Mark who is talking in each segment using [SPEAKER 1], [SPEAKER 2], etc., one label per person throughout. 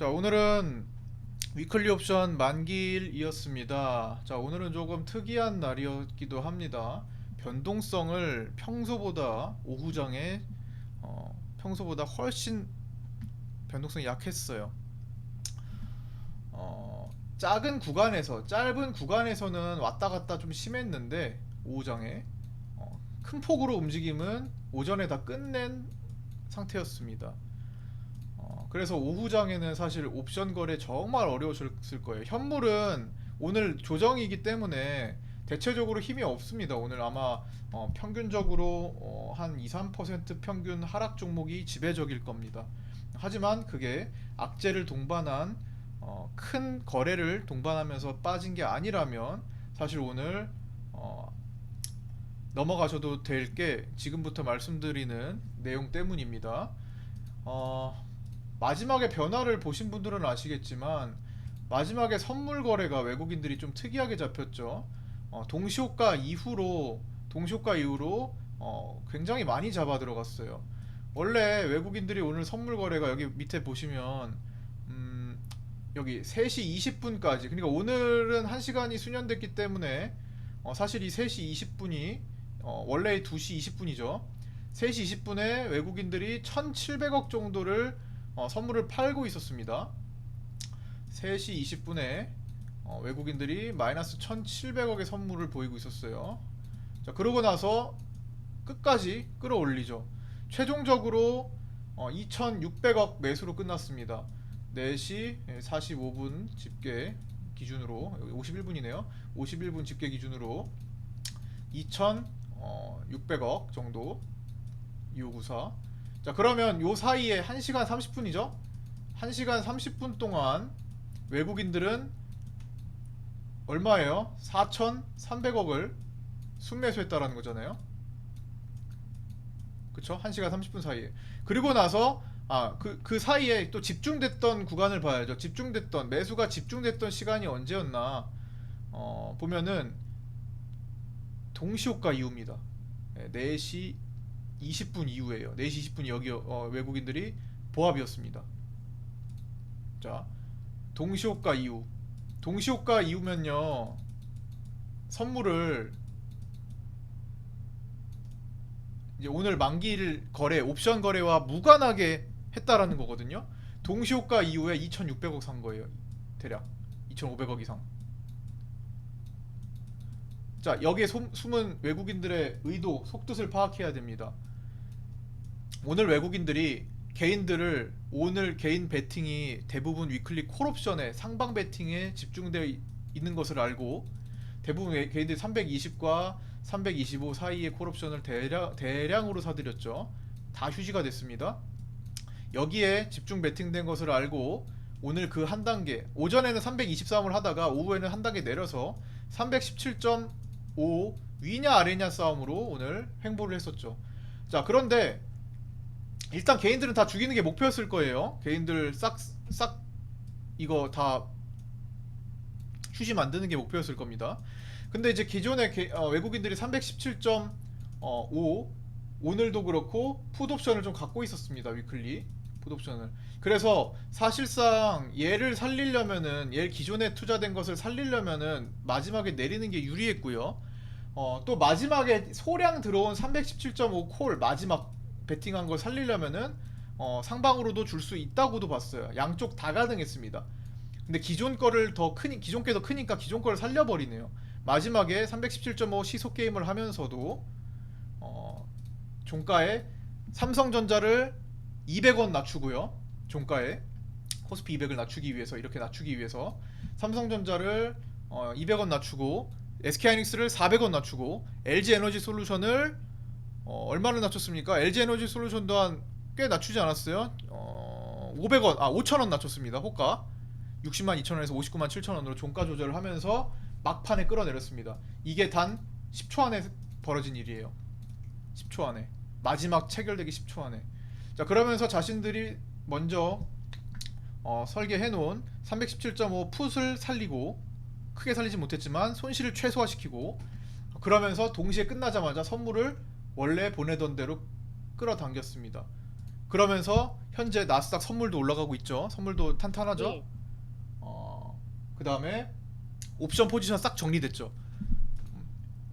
[SPEAKER 1] 자, 오늘은 위클리 옵션 만기일이었습니다. 자, 오늘은 조금 특이한 날이었기도 합니다. 변동성을 평소보다 오후장에 평소보다 훨씬 변동성이 약했어요. 짧은 구간에서는 왔다 갔다 좀 심했는데 오후장에 큰 폭으로 움직임은 오전에 다 끝낸 상태였습니다. 그래서 오후장에는 사실 옵션 거래 정말 어려우셨을 거예요. 현물은 오늘 조정이기 때문에 대체적으로 힘이 없습니다. 오늘 아마 평균적으로 한 2, 3% 평균 하락 종목이 지배적일 겁니다. 하지만 그게 악재를 동반한 큰 거래를 동반하면서 빠진 게 아니라면 사실 오늘 넘어가셔도 될 게 지금부터 말씀드리는 내용 때문입니다. 마지막에 변화를 보신 분들은 아시겠지만 마지막에 선물 거래가 외국인들이 좀 특이하게 잡혔죠. 동시효과 이후로 굉장히 많이 잡아 들어갔어요. 원래 외국인들이 오늘 선물 거래가 여기 밑에 보시면 여기 3시 20분까지, 그러니까 오늘은 1시간이 수년됐기 때문에 사실 이 3시 20분이 원래 2시 20분이죠. 3시 20분에 외국인들이 1700억 정도를 선물을 팔고 있었습니다. 3시 20분에 외국인들이 마이너스 1700억의 선물을 보이고 있었어요. 자, 그러고 나서 끝까지 끌어올리죠. 최종적으로 2600억 매수로 끝났습니다. 4시 45분 집계 기준으로 51분이네요. 51분 집계 기준으로 2600억 정도 2594. 자, 그러면 요 사이에 1시간 30분이죠? 1시간 30분 동안 외국인들은 얼마예요? 4,300억을 순매수했다라는 거잖아요. 그쵸? 1시간 30분 사이에. 그리고 나서 그 사이에 또 집중됐던 구간을 봐야죠. 매수가 집중됐던 시간이 언제였나? 보면은 동시효과 이후입니다. 4시 20분 이후에요. 4시 20분이 여기 외국인들이 보합이었습니다. 자, 동시효과 이후. 동시효과 이후면요, 선물을 이제 오늘 만기일 거래, 옵션 거래와 무관하게 했다라는 거거든요. 동시효과 이후에 2,600억 산 거예요. 대략 2,500억 이상. 자, 여기에 숨은 외국인들의 의도, 속뜻을 파악해야 됩니다. 오늘 외국인들이 개인들을 오늘 개인 베팅이 대부분 위클리 콜옵션에 상방 베팅에 집중되어 있는 것을 알고 대부분 개인들이 320과 325 사이의 콜옵션을 대량으로 사들였죠. 다 휴지가 됐습니다. 여기에 집중 베팅된 것을 알고 오늘 그 한 단계, 오전에는 323을 하다가 오후에는 한 단계 내려서 317.5 위냐 아래냐 싸움으로 오늘 횡보를 했었죠. 자, 그런데 일단 개인들은 다 죽이는 게 목표였을 거예요. 개인들 싹 이거 다 휴지 만드는 게 목표였을 겁니다. 근데 이제 기존의 외국인들이 317.5 오늘도 그렇고 풋옵션을 좀 갖고 있었습니다. 위클리 풋옵션을. 그래서 사실상 얘 기존에 투자된 것을 살리려면은 마지막에 내리는 게 유리했고요. 또 마지막에 소량 들어온 317.5 콜 마지막 베팅한 걸 살리려면은 상방으로도 줄 수 있다고도 봤어요. 양쪽 다 가능했습니다. 근데 기존 게 더 크니까 기존 거를 살려버리네요. 마지막에 317.5 시속 게임을 하면서도 종가에 삼성전자를 200원 낮추고요. 종가에 코스피 200을 낮추기 위해서, 이렇게 낮추기 위해서 삼성전자를 200원 낮추고 SK하이닉스를 400원 낮추고 LG에너지솔루션을 얼마를 낮췄습니까? LG에너지솔루션 또한 꽤 낮추지 않았어요? 500원, 5,000원 낮췄습니다. 호가 60만 2천원에서 59만 7천원으로 종가 조절을 하면서 막판에 끌어내렸습니다. 이게 단 10초 안에 벌어진 일이에요. 10초 안에. 마지막 체결되기 10초 안에. 자, 그러면서 자신들이 먼저 설계해놓은 317.5 풋을 살리고, 크게 살리지 못했지만 손실을 최소화시키고, 그러면서 동시에 끝나자마자 선물을 원래 보내던 대로 끌어당겼습니다. 그러면서 현재 나스닥 선물도 올라가고 있죠. 선물도 탄탄하죠.
[SPEAKER 2] 네.
[SPEAKER 1] 그 다음에 옵션 포지션 싹 정리됐죠.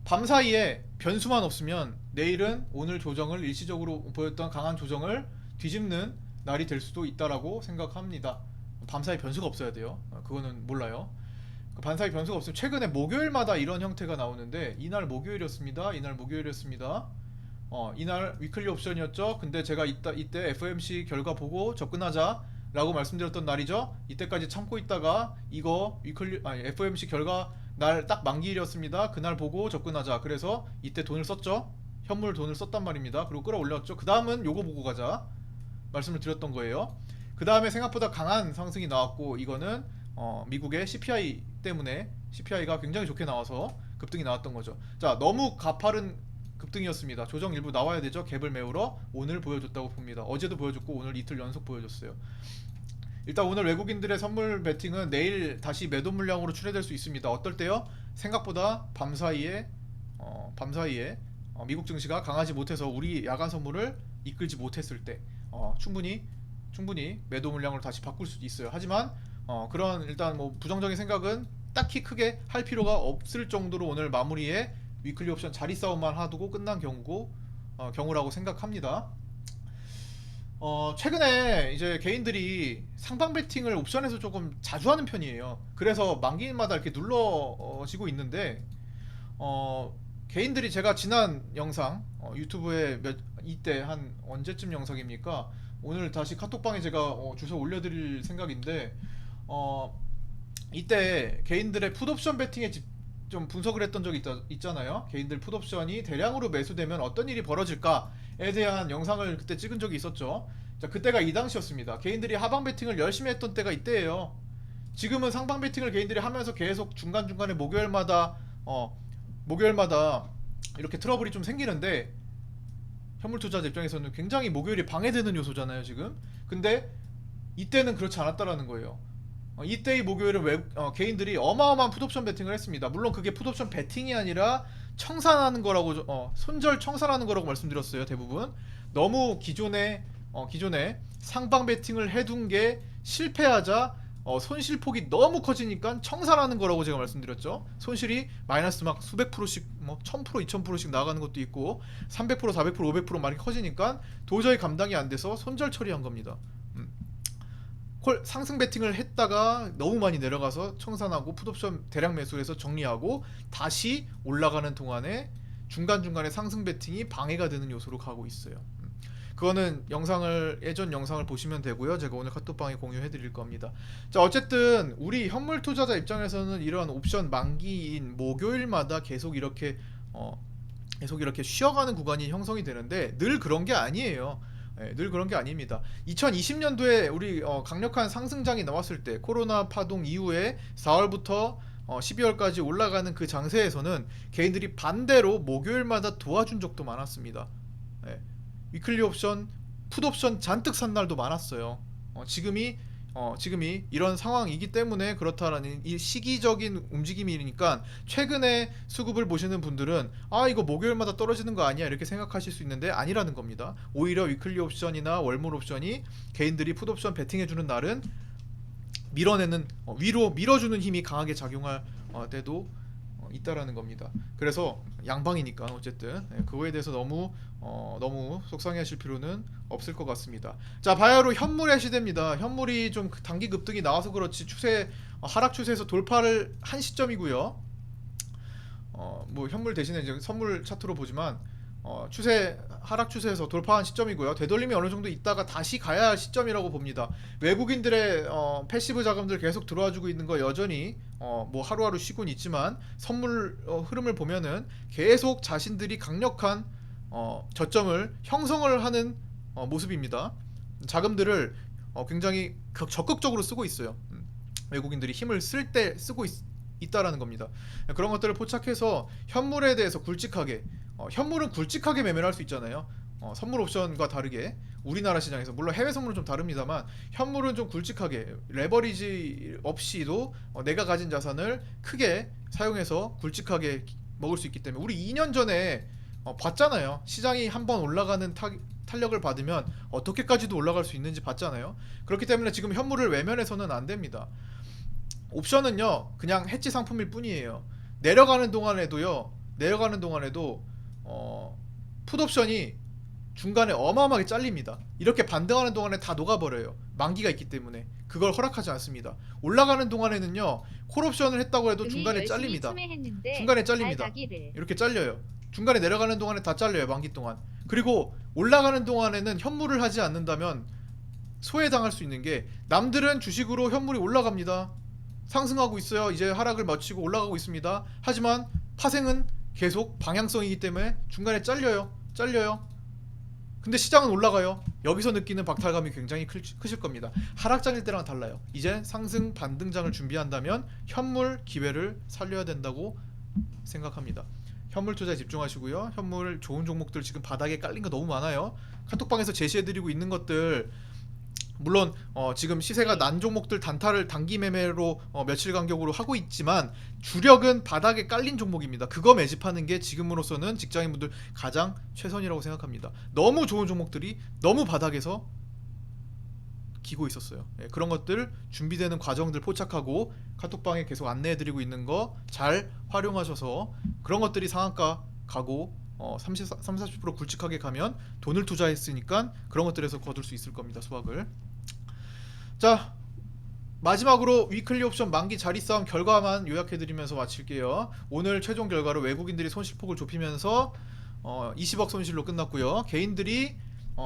[SPEAKER 1] 밤 사이에 변수만 없으면 내일은 오늘 조정을 일시적으로 보였던 강한 조정을 뒤집는 날이 될 수도 있다라고 생각합니다. 밤 사이 변수가 없어야 돼요. 그거는 몰라요. 밤 사이 변수가 없으면 최근에 목요일마다 이런 형태가 나오는데 이날 목요일이었습니다. 이날 목요일이었습니다. 이날 위클리 옵션이었죠. 근데 제가 이때 FOMC 결과 보고 접근하자 라고 말씀드렸던 날이죠. 이때까지 참고 있다가 이거 FOMC 결과 날 딱 만기일이었습니다. 그날 보고 접근하자. 그래서 이때 돈을 썼죠. 현물 돈을 썼단 말입니다. 그리고 끌어올렸죠. 그 다음은 요거 보고 가자 말씀을 드렸던 거예요. 그 다음에 생각보다 강한 상승이 나왔고, 이거는 미국의 CPI 때문에 CPI가 굉장히 좋게 나와서 급등이 나왔던 거죠. 자, 너무 가파른 급등이었습니다. 조정 일부 나와야 되죠. 갭을 메우러 오늘 보여줬다고 봅니다. 어제도 보여줬고 오늘 이틀 연속 보여줬어요. 일단 오늘 외국인들의 선물 베팅은 내일 다시 매도 물량으로 출회될 수 있습니다. 어떨 때요? 생각보다 밤사이에 미국 증시가 강하지 못해서 우리 야간 선물을 이끌지 못했을 때 충분히 매도 물량으로 다시 바꿀 수 있어요. 하지만 그런 일단 뭐 부정적인 생각은 딱히 크게 할 필요가 없을 정도로 오늘 마무리에 위클리 옵션 자리 싸움만 하두고 끝난 경우라고 생각합니다. 최근에 이제 개인들이 상방 베팅을 옵션에서 조금 자주 하는 편이에요. 그래서 만기일마다 이렇게 눌러지고 있는데, 개인들이 제가 지난 영상 유튜브에 이때 한 언제쯤 영상입니까? 오늘 다시 카톡방에 제가 주소 올려드릴 생각인데, 이때 개인들의 풋옵션 베팅에 좀 분석을 했던 적이 있잖아요. 개인들 풋옵션이 대량으로 매수되면 어떤 일이 벌어질까에 대한 영상을 그때 찍은 적이 있었죠. 자, 그때가 이 당시였습니다. 개인들이 하방 베팅을 열심히 했던 때가 이때예요. 지금은 상방 베팅을 개인들이 하면서 계속 중간중간에 목요일마다 이렇게 트러블이 좀 생기는데, 현물 투자자 입장에서는 굉장히 목요일이 방해되는 요소잖아요, 지금. 근데 이때는 그렇지 않았다라는 거예요. 이때의 목요일은 개인들이 어마어마한 풋옵션 베팅을 했습니다. 물론 그게 풋옵션 베팅이 아니라 청산하는 거라고, 손절 청산하는 거라고 말씀드렸어요. 대부분 너무 기존에 상방 베팅을 해둔 게 실패하자 손실폭이 너무 커지니까 청산하는 거라고 제가 말씀드렸죠. 손실이 마이너스 막 수백 프로씩, 뭐 1000%, 2000%씩 나가는 것도 있고 300%, 400%, 500% 많이 커지니까 도저히 감당이 안 돼서 손절 처리한 겁니다. 상승 베팅을 했다가 너무 많이 내려가서 청산하고 풋옵션 대량 매수해서 정리하고 다시 올라가는 동안에 중간중간에 상승 베팅이 방해가 되는 요소로 가고 있어요. 그거는 예전 영상을 보시면 되고요. 제가 오늘 카톡방에 공유해 드릴 겁니다. 자, 어쨌든 우리 현물 투자자 입장에서는 이런 옵션 만기인 목요일마다 계속 이렇게 쉬어가는 구간이 형성이 되는데 늘 그런 게 아니에요. 늘 그런 게 아닙니다. 2020년도에 우리 강력한 상승장이 나왔을 때, 코로나 파동 이후에 4월부터 12월까지 올라가는 그 장세에서는 개인들이 반대로 목요일마다 도와준 적도 많았습니다. 위클리 옵션, 풋 옵션 잔뜩 산 날도 많았어요. 지금이 이런 상황이기 때문에 그렇다라는 이 시기적인 움직임이니까, 최근에 수급을 보시는 분들은 이거 목요일마다 떨어지는 거 아니야 이렇게 생각하실 수 있는데 아니라는 겁니다. 오히려 위클리 옵션이나 월몰 옵션이 개인들이 풋 옵션 베팅해주는 날은 밀어내는, 위로 밀어주는 힘이 강하게 작용할 때도 있다라는 겁니다. 그래서 양방이니까 어쨌든 그거에 대해서 너무 속상해하실 필요는 없을 것 같습니다. 자, 바야흐로 현물의 시대입니다. 현물이 좀 단기 급등이 나와서 그렇지 하락 추세에서 돌파를 한 시점이고요. 뭐 현물 대신에 이제 선물 차트로 보지만 하락 추세에서 돌파한 시점이고요. 되돌림이 어느 정도 있다가 다시 가야 할 시점이라고 봅니다. 외국인들의 패시브 자금들 계속 들어와주고 있는 거 여전히 뭐 하루하루 쉬곤 있지만 선물 흐름을 보면은 계속 자신들이 강력한 저점을 형성을 하는 모습입니다. 자금들을 굉장히 적극적으로 쓰고 있어요. 외국인들이 힘을 쓰고 있다라는 겁니다. 그런 것들을 포착해서 현물에 대해서 현물은 굵직하게 매매를 할 수 있잖아요. 선물 옵션과 다르게 우리나라 시장에서, 물론 해외 선물은 좀 다릅니다만 현물은 좀 굵직하게 레버리지 없이도 내가 가진 자산을 크게 사용해서 굵직하게 먹을 수 있기 때문에, 우리 2년 전에 봤잖아요. 시장이 한번 올라가는 탄력을 받으면 어떻게까지도 올라갈 수 있는지 봤잖아요. 그렇기 때문에 지금 현물을 외면해서는 안 됩니다. 옵션은요 그냥 해지 상품일 뿐이에요. 내려가는 동안에도 풋옵션이 중간에 어마어마하게 잘립니다. 이렇게 반등하는 동안에 다 녹아버려요. 만기가 있기 때문에 그걸 허락하지 않습니다. 올라가는 동안에는요 콜옵션을 했다고 해도 중간에 잘립니다. 중간에 잘립니다. 이렇게 잘려요. 중간에 내려가는 동안에 다 잘려요. 만기 동안. 그리고 올라가는 동안에는 현물을 하지 않는다면 소외당할 수 있는 게, 남들은 주식으로 현물이 올라갑니다. 상승하고 있어요. 이제 하락을 마치고 올라가고 있습니다. 하지만 파생은 계속 방향성이기 때문에 중간에 잘려요. 근데 시장은 올라가요. 여기서 느끼는 박탈감이 굉장히 크실 겁니다. 하락장일 때랑 달라요. 이제 상승 반등장을 준비한다면 현물 기회를 살려야 된다고 생각합니다. 현물 투자에 집중하시고요. 현물 좋은 종목들 지금 바닥에 깔린 거 너무 많아요. 카톡방에서 제시해드리고 있는 것들, 물론 지금 시세가 난 종목들 단타를 단기 매매로 며칠 간격으로 하고 있지만 주력은 바닥에 깔린 종목입니다. 그거 매집하는 게 지금으로서는 직장인분들 가장 최선이라고 생각합니다. 너무 좋은 종목들이 너무 바닥에서 기고 있었어요. 그런 것들 준비되는 과정들 포착하고 카톡방에 계속 안내해드리고 있는 거 잘 활용하셔서 그런 것들이 상한가 가고 30-40% 굵직하게 가면 돈을 투자했으니까 그런 것들에서 거둘 수 있을 겁니다. 수확을. 자, 마지막으로 위클리 옵션 만기 자리 싸움 결과만 요약해드리면서 마칠게요. 오늘 최종 결과로 외국인들이 손실폭을 좁히면서 20억 손실로 끝났고요. 개인들이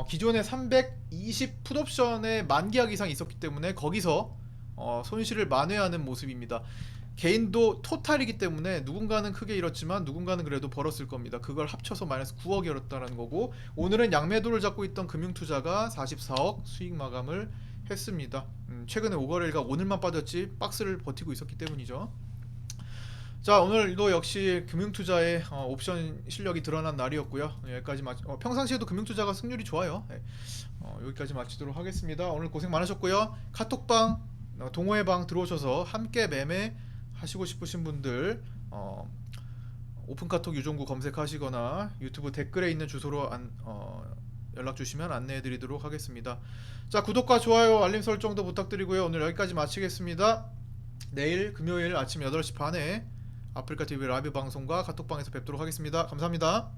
[SPEAKER 1] 기존에 320 풋옵션의 만기약 이상이 있었기 때문에 거기서 손실을 만회하는 모습입니다. 개인도 토탈이기 때문에 누군가는 크게 잃었지만 누군가는 그래도 벌었을 겁니다. 그걸 합쳐서 마이너스 9억이 잃었다는 거고, 오늘은 양매도를 잡고 있던 금융투자가 44억 수익 마감을 했습니다. 최근에 오거래가 오늘만 빠졌지 박스를 버티고 있었기 때문이죠. 자, 오늘도 역시 금융투자의 옵션 실력이 드러난 날이었고요. 여기까지 평상시에도 금융투자가 승률이 좋아요. 여기까지 마치도록 하겠습니다. 오늘 고생 많으셨고요. 카톡방, 동호회방 들어오셔서 함께 매매 하시고 싶으신 분들 오픈카톡 유종구 검색하시거나 유튜브 댓글에 있는 주소로 연락 주시면 안내해 드리도록 하겠습니다. 자, 구독과 좋아요 알림 설정도 부탁드리고요. 오늘 여기까지 마치겠습니다. 내일 금요일 아침 8시 반에 아프리카TV 라이브 방송과 카톡방에서 뵙도록 하겠습니다. 감사합니다.